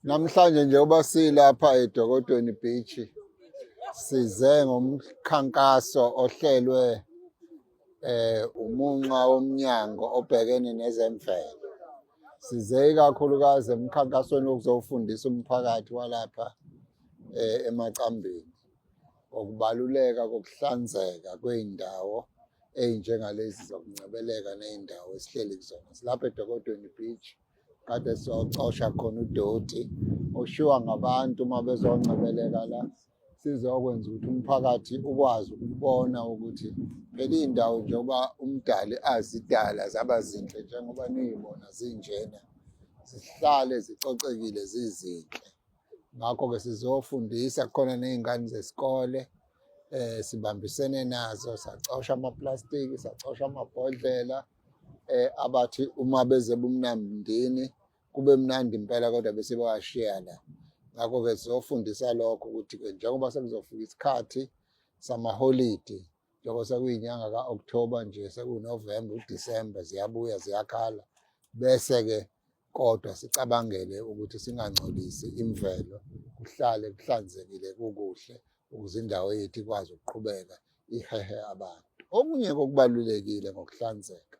Namhlanje njengoba silapha eDokotweni Beach size ngomkhankaso ohlelwe umunxa womnyango obhekene nezemvelo. Size ikakhulukazi emkhankasweni wokuzofundisa umphakathi walapha eMacambeni ngokubaluleka kokuhlanzeka kwey'ndawo ey'njengalezi zokungcebeleka ney'ndawo esihleli kuzona. Silapha eDokotweni Beach kade sizocosha khona udoti oshiwa ngabantu uma bezongcebeleka la, sizokwenza ukuthi umphakathi ukwazi ukubona ukuthi phela iy'ndawo njengoba umdali azidala zaba zinhle njengoba niy'bona zinjena, zihlale zicocekile zizinhle. Ngakho-ke sizofundisa khona ney'ngane zesikole sibambisene nazo, sacosha amaplastiki, sacosha amabhodlela abathi uma beze bumnandini kube mnandi impela kodwa bese bewashiya la. Ngakho-ke sizofundisa lokho ukuthi-ke njengoba sekuzofika isikhathi samaholidi, njengoba sekuyinyanga ka-October nje sekuNovemba, uDisemba ziyabuya ziyakhala. Bese-ke kodwa sicabangele ukuthi singangcolisi imvelo, kuhlale kuhlanzekile kukuhle ukuze indawo yethu ikwazi ukuqhubeka ihehe abantu. Okunye kokubalulekile ngokuhlanzeka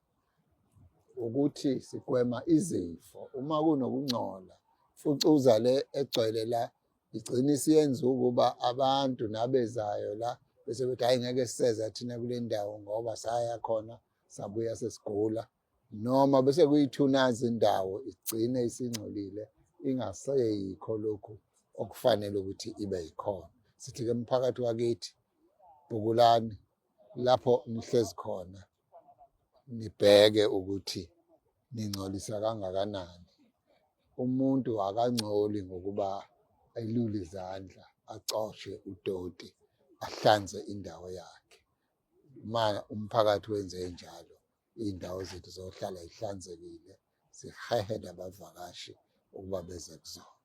ukuthi sigwema izifo. Uma kunokungcola, fucuza le egcwele la igcine isiyenza ukuba abantu nabezayo la bese bethi hhayi ngeke siseza thina kule ndawo ngoba saya khona sabuya sesigula, noma bese kuyithunaza indawo igcine isingcolile ingaseyikho lokhu okufanele ukuthi ibe yikhona. Sithi-ke mphakathi wakithi, bukulani lapho nihlezi khona nibheke ukuthi ningcolisa kangakanani. Umuntu akangcoli ngokuba elule izandla, acoshe udoti, ahlanze indawo yakhe. Uma umphakathi wenze njalo, iy'ndawo zethu zohlala zihlanzekile, zihehe nabavakashi ukuba beze kuzona.